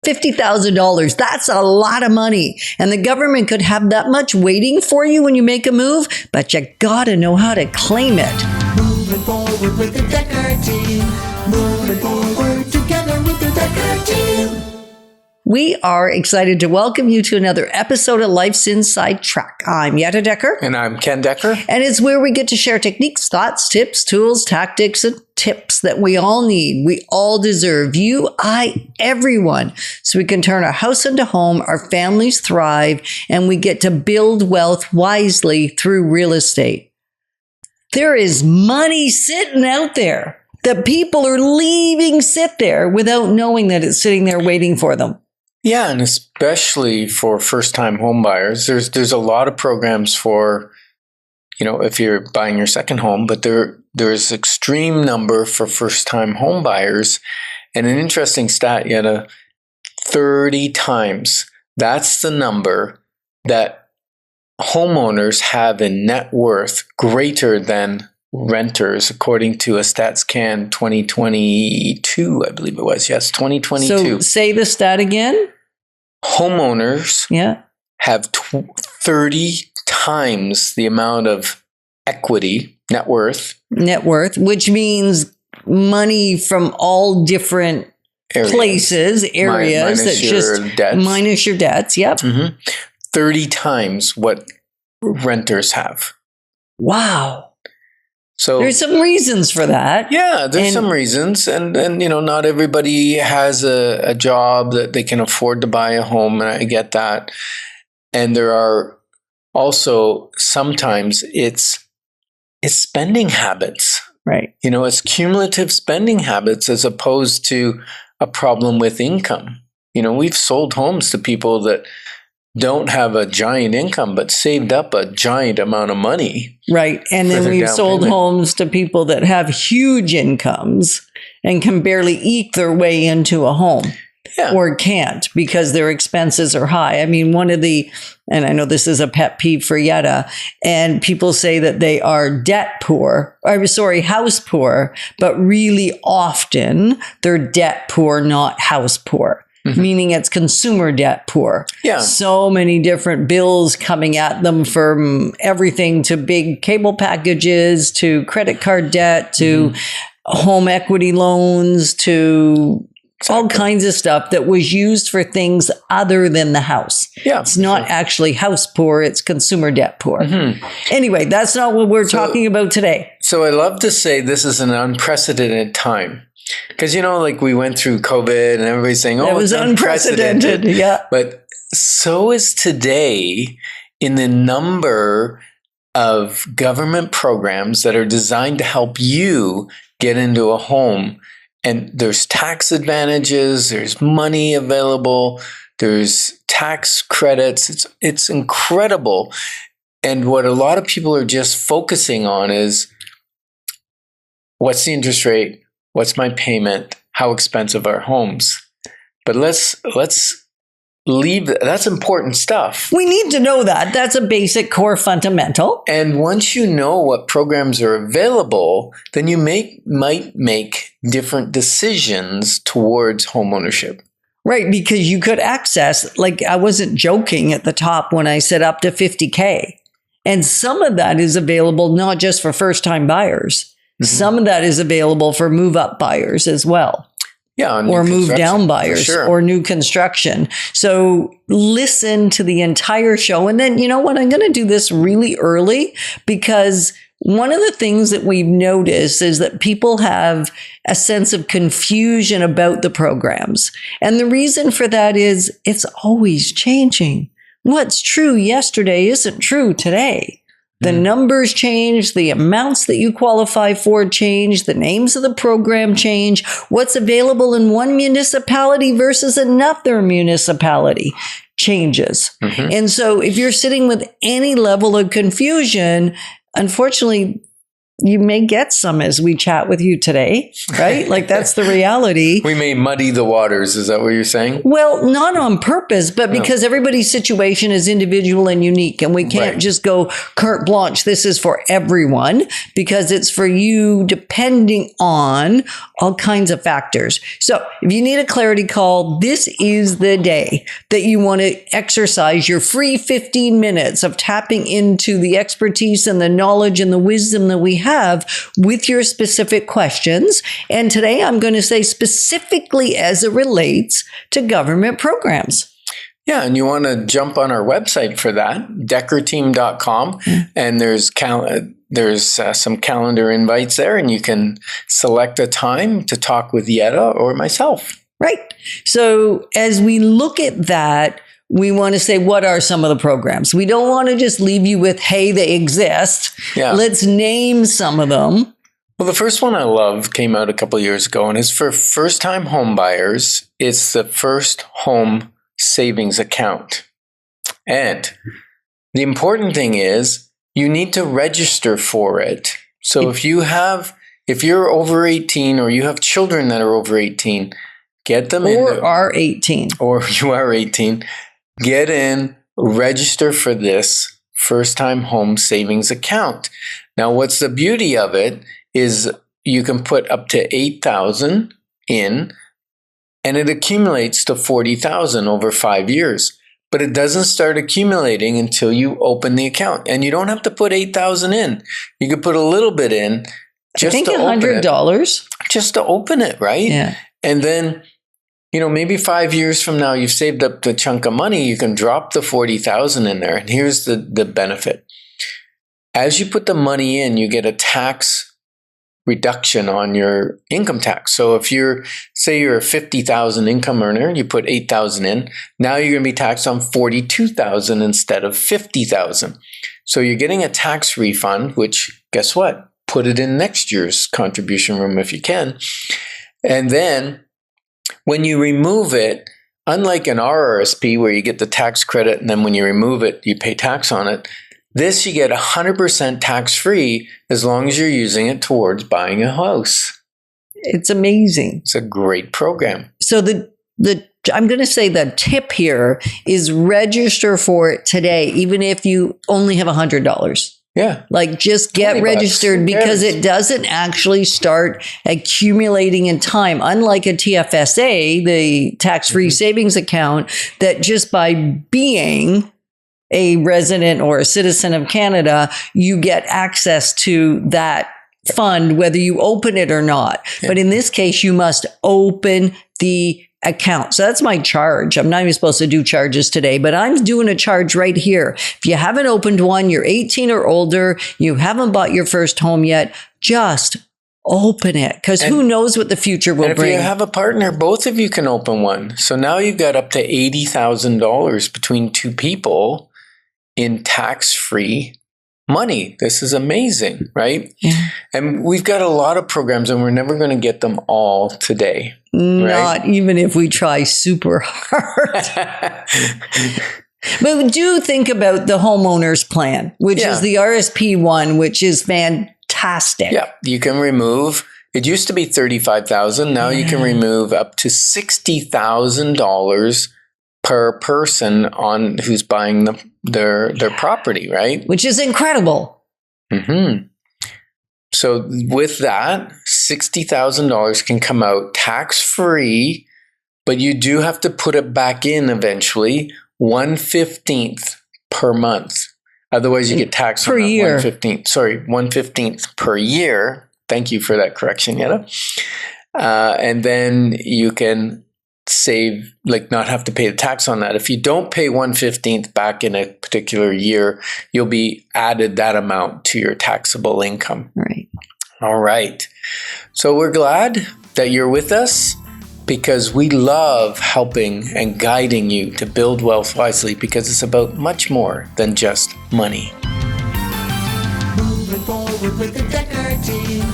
$50,000. That's a lot of money. And the government could have that much waiting for you when you make a move, but you gotta know how to claim it. Moving forward with the Dekker Team. Moving forward together with the Dekker Team. We are excited to welcome you to another episode of Life's Inside Track. I'm Yetta Dekker. And I'm Ken Dekker. And it's where we get to share techniques, thoughts, tips, tools, tactics, and tips that we all need. We all deserve. You, I, everyone. So we can turn our house into home, our families thrive, and we get to build wealth wisely through real estate. There is money sitting out there that people are leaving sit there without knowing that it's sitting there waiting for them. Yeah, and especially for first-time home buyers, there's a lot of programs for, if you're buying your second home, but there's extreme number for first-time home buyers. And an interesting stat, Yetta, 30 times. That's the number that homeowners have in net worth greater than renters, according to a StatsCan 2022, I believe it was. Yes, 2022. So say the stat again. Homeowners have 30 times the amount of equity, net worth, which means money from all different areas, minus your debts. Yep. 30 times what renters have. Wow. So there's some reasons for that. Yeah, there's some reasons. And not everybody has a job that they can afford to buy a home. And I get that. And there are also sometimes it's spending habits. Right. It's cumulative spending habits as opposed to a problem with income. We've sold homes to people that don't have a giant income, but saved up a giant amount of money. Right. And then we've sold homes to people that have huge incomes and can barely eke their way into a home. Yeah. Or can't because their expenses are high. I mean, and I know this is a pet peeve for Yetta, and people say that they are house poor, but really often they're debt poor, not house poor. Mm-hmm. Meaning it's consumer debt poor. Yeah. So many different bills coming at them from everything to big cable packages, to credit card debt, to home equity loans, to all kinds of stuff that was used for things other than the house. Yeah. It's not actually house poor, it's consumer debt poor. Mm-hmm. Anyway, that's not what we're talking about today. So I love to say this is an unprecedented time. Because, we went through COVID and everybody's saying, it was unprecedented. Yeah. But so is today in the number of government programs that are designed to help you get into a home. And there's tax advantages, there's money available, there's tax credits. It's incredible. And what a lot of people are just focusing on is, what's the interest rate? What's my payment? How expensive are homes? But let's leave that. That's important stuff. We need to know that. That's a basic core fundamental. And once you know what programs are available, then you might make different decisions towards homeownership. Right, because you could access, I wasn't joking at the top when I said up to $50K. And some of that is available not just for first-time buyers. Some of that is available for move-up buyers as well. Yeah, or move-down buyers, or new construction. So listen to the entire show. And then, you know what? I'm going to do this really early because one of the things that we've noticed is that people have a sense of confusion about the programs. And the reason for that is it's always changing. What's true yesterday isn't true today. The numbers change, the amounts that you qualify for change, the names of the program change, what's available in one municipality versus another municipality changes. Mm-hmm. And so if you're sitting with any level of confusion, unfortunately, you may get some as we chat with you today, right? Like that's the reality. We may muddy the waters. Is that what you're saying? Well, not on purpose, but because everybody's situation is individual and unique. And we can't just go carte blanche. This is for everyone because it's for you depending on all kinds of factors. So if you need a clarity call, this is the day that you want to exercise your free 15 minutes of tapping into the expertise and the knowledge and the wisdom that we have with your specific questions. And today I'm going to say specifically as it relates to government programs. Yeah, and you want to jump on our website for that, dekkerteam.com, and there's some calendar invites there, and you can select a time to talk with Yetta or myself. Right. So as we look at that, we want to say, what are some of the programs? We don't want to just leave you with, hey, they exist. Yeah. Let's name some of them. Well, the first one I love came out a couple of years ago, and it's for first-time home buyers. It's the First Home Savings Account. And the important thing is you need to register for it. So if you're over 18 or you have children that are over 18, get them in. Or are 18. Or you are 18. Get in, register for this first-time home savings account. Now, what's the beauty of it is you can put up to $8,000 in, and it accumulates to $40,000 over 5 years. But it doesn't start accumulating until you open the account, and you don't have to put $8,000 in. You could put a little bit in, just to open it. $100, just to open it, right? Yeah, and then. Maybe 5 years from now, you've saved up the chunk of money, you can drop the $40,000 in there. And here's the benefit. As you put the money in, you get a tax reduction on your income tax. So if you're a 50,000 income earner, you put 8,000 in, now you're going to be taxed on 42,000 instead of 50,000. So you're getting a tax refund, which guess what? Put it in next year's contribution room if you can. And then when you remove it, unlike an RRSP where you get the tax credit and then when you remove it, you pay tax on it, this you get 100% tax-free as long as you're using it towards buying a house. It's amazing. It's a great program. So I'm going to say the tip here is register for it today, even if you only have $100. Yeah. Like just get registered because it doesn't actually start accumulating in time. Unlike a TFSA, the tax-free savings account, that just by being a resident or a citizen of Canada, you get access to that fund, whether you open it or not. Yeah. But in this case, you must open the account. So that's my charge. I'm not even supposed to do charges today, but I'm doing a charge right here. If you haven't opened one, you're 18 or older, you haven't bought your first home yet, just open it because who knows what the future will bring. If you have a partner, both of you can open one. So now you've got up to $80,000 between two people in tax-free money. This is amazing, right? Yeah. And we've got a lot of programs and we're never going to get them all today. Not even if we try super hard. But do think about the homeowners plan, which is the RSP one, which is fantastic. Yeah, you can remove. It used to be $35,000. Now you can remove up to $60,000 per person on who's buying their property, right? Which is incredible. Mm-hmm. So with that, $60,000 can come out tax-free, but you do have to put it back in eventually, 1/15 per month. Otherwise, you get taxed per year. 1/15 per year. Thank you for that correction, Yetta. And then you can save, not have to pay the tax on that. If you don't pay 1/15 back in a particular year, you'll be added that amount to your taxable income. Right. All right. So we're glad that you're with us because we love helping and guiding you to build wealth wisely because it's about much more than just money. Moving forward with the Dekker Team.